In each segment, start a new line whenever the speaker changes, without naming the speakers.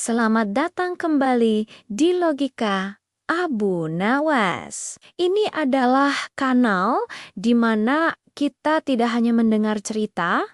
Selamat datang kembali di Logika Abu Nawas. Ini adalah kanal di mana kita tidak hanya mendengar cerita,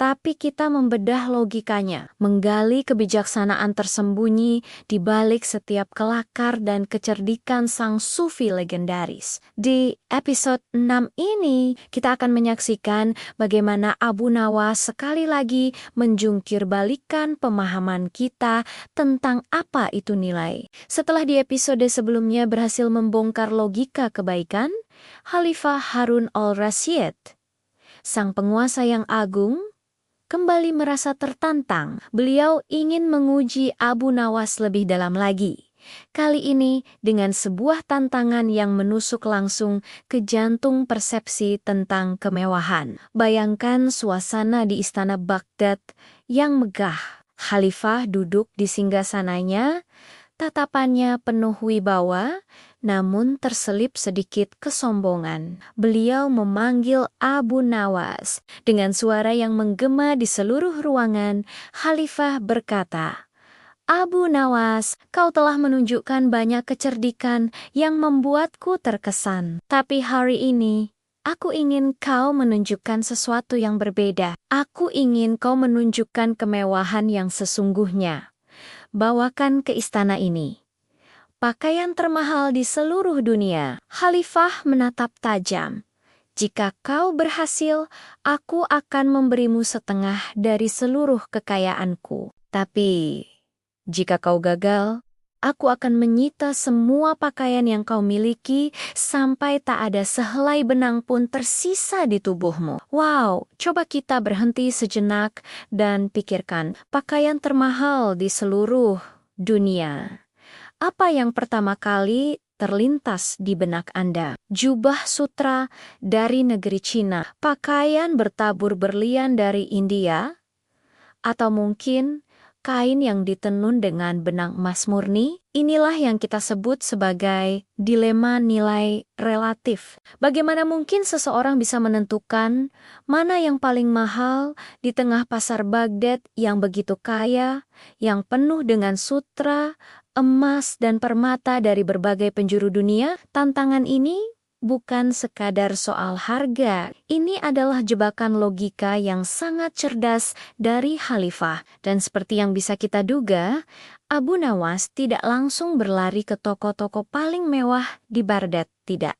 tapi kita membedah logikanya, menggali kebijaksanaan tersembunyi di balik setiap kelakar dan kecerdikan sang sufi legendaris. Di episode 6 ini, kita akan menyaksikan bagaimana Abu Nawas sekali lagi menjungkir balikan pemahaman kita tentang apa itu nilai. Setelah di episode sebelumnya berhasil membongkar logika kebaikan, Khalifah Harun al-Rasyid, sang penguasa yang agung, kembali merasa tertantang. Beliau ingin menguji Abu Nawas lebih dalam lagi. Kali ini dengan sebuah tantangan yang menusuk langsung ke jantung persepsi tentang kemewahan. Bayangkan suasana di istana Baghdad yang megah. Khalifah duduk di singgasananya, tatapannya penuh wibawa, namun terselip sedikit kesombongan. Beliau memanggil Abu Nawas. Dengan suara yang menggema di seluruh ruangan, Khalifah berkata, "Abu Nawas, kau telah menunjukkan banyak kecerdikan yang membuatku terkesan. Tapi hari ini, aku ingin kau menunjukkan sesuatu yang berbeda. Aku ingin kau menunjukkan kemewahan yang sesungguhnya. Bawakan ke istana ini pakaian termahal di seluruh dunia." Khalifah menatap tajam. "Jika kau berhasil, aku akan memberimu setengah dari seluruh kekayaanku. Tapi, jika kau gagal, aku akan menyita semua pakaian yang kau miliki sampai tak ada sehelai benang pun tersisa di tubuhmu." Wow, coba kita berhenti sejenak dan pikirkan pakaian termahal di seluruh dunia. Apa yang pertama kali terlintas di benak Anda? Jubah sutra dari negeri Cina, pakaian bertabur berlian dari India, atau mungkin kain yang ditenun dengan benang emas murni? Inilah yang kita sebut sebagai dilema nilai relatif. Bagaimana mungkin seseorang bisa menentukan mana yang paling mahal di tengah pasar Baghdad yang begitu kaya, yang penuh dengan sutra, emas, dan permata dari berbagai penjuru dunia? Tantangan ini bukan sekadar soal harga. Ini adalah jebakan logika yang sangat cerdas dari Khalifah. Dan seperti yang bisa kita duga, Abu Nawas tidak langsung berlari ke toko-toko paling mewah di Baghdad, tidak.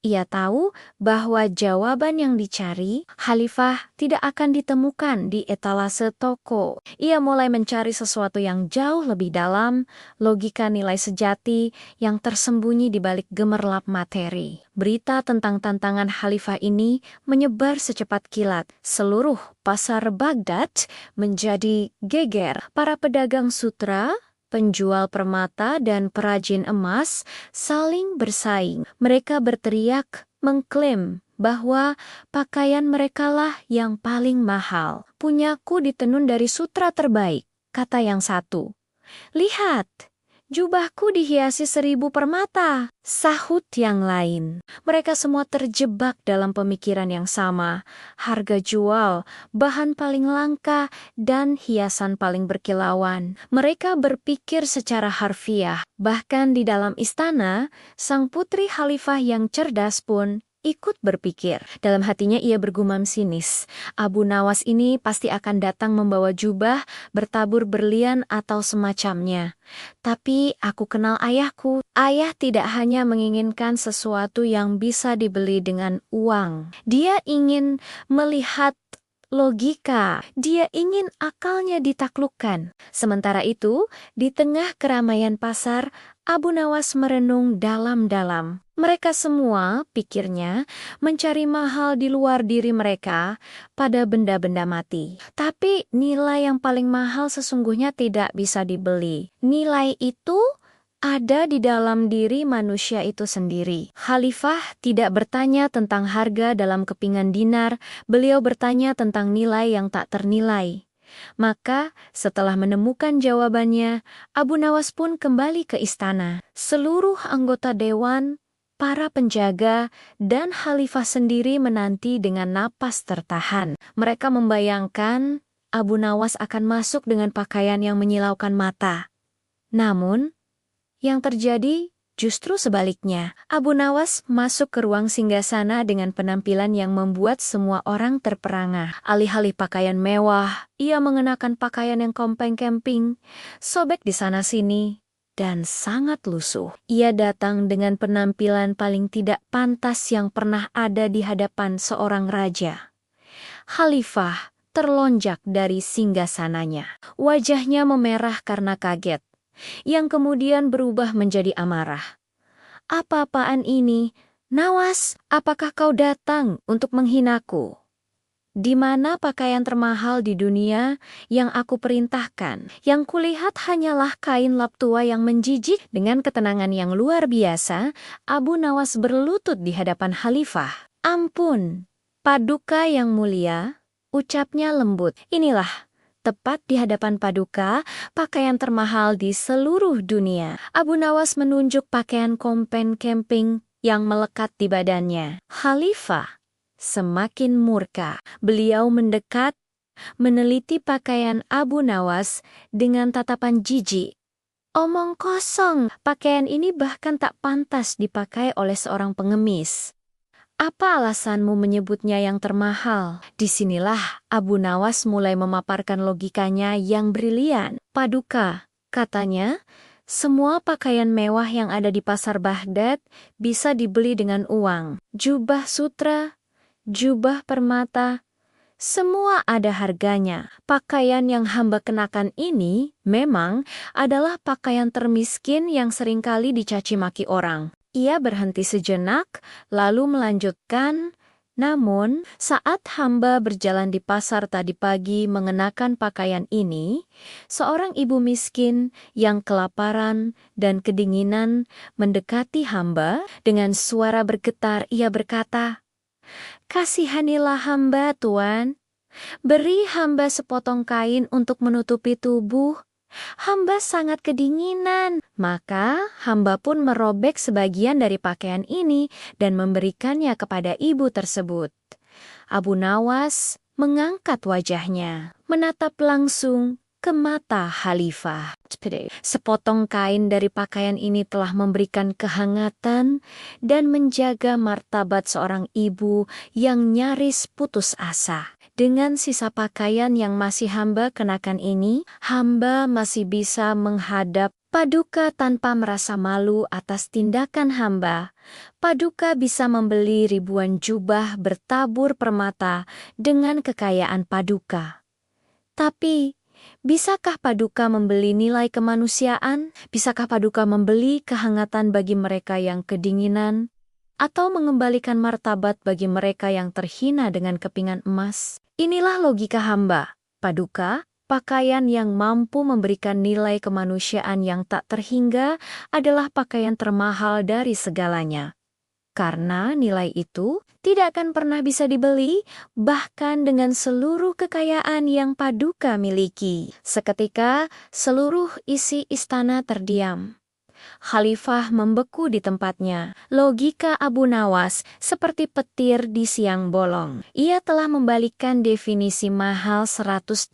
Ia tahu bahwa jawaban yang dicari Khalifah tidak akan ditemukan di etalase toko. Ia mulai mencari sesuatu yang jauh lebih dalam, logika nilai sejati yang tersembunyi di balik gemerlap materi. Berita tentang tantangan Khalifah ini menyebar secepat kilat. Seluruh pasar Baghdad menjadi geger. Para pedagang sutra, penjual permata, dan perajin emas saling bersaing. Mereka berteriak, mengklaim bahwa pakaian merekalah yang paling mahal. "Punyaku ditenun dari sutra terbaik," kata yang satu. "Lihat, jubahku dihiasi 1000 permata," sahut yang lain. Mereka semua terjebak dalam pemikiran yang sama. Harga jual, bahan paling langka, dan hiasan paling berkilauan. Mereka berpikir secara harfiah. Bahkan di dalam istana, sang putri Khalifah yang cerdas pun ikut berpikir. Dalam hatinya ia bergumam sinis, "Abu Nawas ini pasti akan datang membawa jubah bertabur berlian atau semacamnya. Tapi aku kenal ayahku. Ayah tidak hanya menginginkan sesuatu yang bisa dibeli dengan uang. Dia ingin melihat logika. Dia ingin akalnya ditaklukkan." Sementara itu, di tengah keramaian pasar, Abu Nawas merenung dalam-dalam. Mereka semua, pikirnya, mencari mahal di luar diri mereka pada benda-benda mati. Tapi nilai yang paling mahal sesungguhnya tidak bisa dibeli. Nilai itu ada di dalam diri manusia itu sendiri. Khalifah tidak bertanya tentang harga dalam kepingan dinar, beliau bertanya tentang nilai yang tak ternilai. Maka, setelah menemukan jawabannya, Abu Nawas pun kembali ke istana. Seluruh anggota dewan, para penjaga, dan Khalifah sendiri menanti dengan napas tertahan. Mereka membayangkan Abu Nawas akan masuk dengan pakaian yang menyilaukan mata. Namun, yang terjadi justru sebaliknya. Abu Nawas masuk ke ruang singgasana dengan penampilan yang membuat semua orang terperangah. Alih-alih pakaian mewah, ia mengenakan pakaian yang kompeng-kemping, sobek di sana-sini, dan sangat lusuh. Ia datang dengan penampilan paling tidak pantas yang pernah ada di hadapan seorang raja. Khalifah terlonjak dari singgasananya. Wajahnya memerah karena kaget, yang kemudian berubah menjadi amarah. Apa-apaan ini? Nawas, apakah kau datang untuk menghinaku? Di mana pakaian termahal di dunia yang aku perintahkan? Yang kulihat hanyalah kain lap tua yang menjijik. Dengan ketenangan yang luar biasa, Abu Nawas berlutut di hadapan Khalifah. Ampun, Paduka yang mulia, ucapnya lembut. Inilah, tepat di hadapan Paduka, pakaian termahal di seluruh dunia. Abu Nawas menunjuk pakaian kompeng-kemping yang melekat di badannya. Khalifah semakin murka. Beliau mendekat, meneliti pakaian Abu Nawas dengan tatapan jijik. Omong kosong, pakaian ini bahkan tak pantas dipakai oleh seorang pengemis. Apa alasanmu menyebutnya yang termahal? Disinilah Abu Nawas mulai memaparkan logikanya yang brilian. Paduka, katanya, semua pakaian mewah yang ada di pasar Baghdad bisa dibeli dengan uang. Jubah sutra, jubah permata, semua ada harganya. Pakaian yang hamba kenakan ini memang adalah pakaian termiskin yang seringkali dicaci maki orang. Ia berhenti sejenak, lalu melanjutkan, namun saat hamba berjalan di pasar tadi pagi mengenakan pakaian ini, seorang ibu miskin yang kelaparan dan kedinginan mendekati hamba. Dengan suara bergetar ia berkata, "Kasihanilah hamba, Tuan. Beri hamba sepotong kain untuk menutupi tubuh. Hamba sangat kedinginan." Maka hamba pun merobek sebagian dari pakaian ini dan memberikannya kepada ibu tersebut. Abu Nawas mengangkat wajahnya, menatap langsung ke mata Khalifah. Sepotong kain dari pakaian ini telah memberikan kehangatan dan menjaga martabat seorang ibu yang nyaris putus asa. Dengan sisa pakaian yang masih hamba kenakan ini, hamba masih bisa menghadap Paduka tanpa merasa malu atas tindakan hamba. Paduka bisa membeli ribuan jubah bertabur permata dengan kekayaan Paduka. Tapi, bisakah Paduka membeli nilai kemanusiaan? Bisakah Paduka membeli kehangatan bagi mereka yang kedinginan? Atau mengembalikan martabat bagi mereka yang terhina dengan kepingan emas? Inilah logika hamba, Paduka. Pakaian yang mampu memberikan nilai kemanusiaan yang tak terhingga adalah pakaian termahal dari segalanya. Karena nilai itu tidak akan pernah bisa dibeli, bahkan dengan seluruh kekayaan yang Paduka miliki. Seketika, seluruh isi istana terdiam. Khalifah membeku di tempatnya. Logika Abu Nawas seperti petir di siang bolong. Ia telah membalikkan definisi mahal 180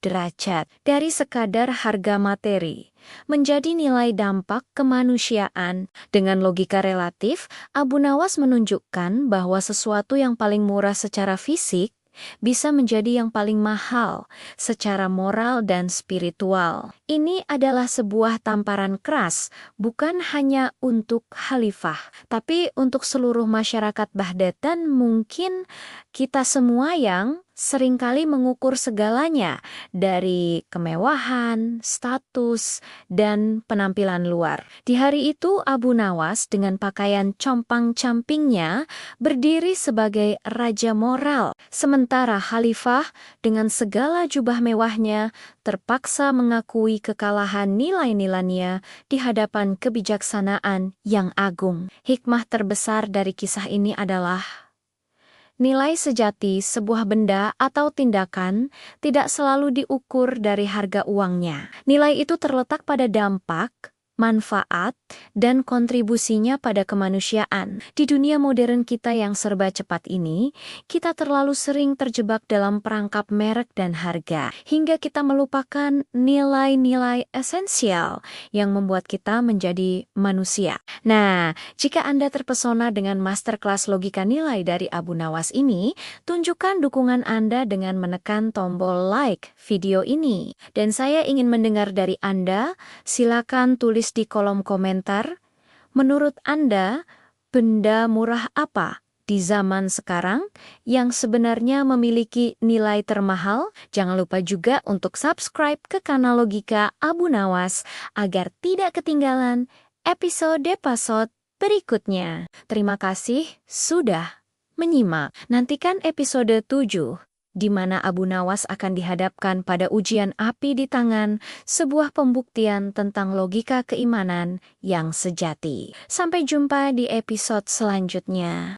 derajat dari sekadar harga materi menjadi nilai dampak kemanusiaan. Dengan logika relatif, Abu Nawas menunjukkan bahwa sesuatu yang paling murah secara fisik bisa menjadi yang paling mahal secara moral dan spiritual. Ini adalah sebuah tamparan keras, bukan hanya untuk Khalifah, tapi untuk seluruh masyarakat Baghdad dan mungkin kita semua yang seringkali mengukur segalanya dari kemewahan, status, dan penampilan luar. Di hari itu, Abu Nawas dengan pakaian compang-campingnya berdiri sebagai raja moral, sementara Khalifah dengan segala jubah mewahnya terpaksa mengakui kekalahan nilai-nilainya di hadapan kebijaksanaan yang agung. Hikmah terbesar dari kisah ini adalah nilai sejati sebuah benda atau tindakan tidak selalu diukur dari harga uangnya. Nilai itu terletak pada dampak, manfaat, dan kontribusinya pada kemanusiaan. Di dunia modern kita yang serba cepat ini, kita terlalu sering terjebak dalam perangkap merek dan harga, hingga kita melupakan nilai-nilai esensial yang membuat kita menjadi manusia. Nah, jika Anda terpesona dengan masterclass logika nilai dari Abu Nawas ini, tunjukkan dukungan Anda dengan menekan tombol like video ini. Dan saya ingin mendengar dari Anda. Silakan tulis di kolom komentar, menurut Anda, benda murah apa di zaman sekarang yang sebenarnya memiliki nilai termahal? Jangan lupa juga untuk subscribe ke kanal Logika Abu Nawas agar tidak ketinggalan episode berikutnya. Terima kasih sudah menyimak. Nantikan episode 7. Di mana Abu Nawas akan dihadapkan pada ujian api di tangan, sebuah pembuktian tentang logika keimanan yang sejati. Sampai jumpa di episode selanjutnya.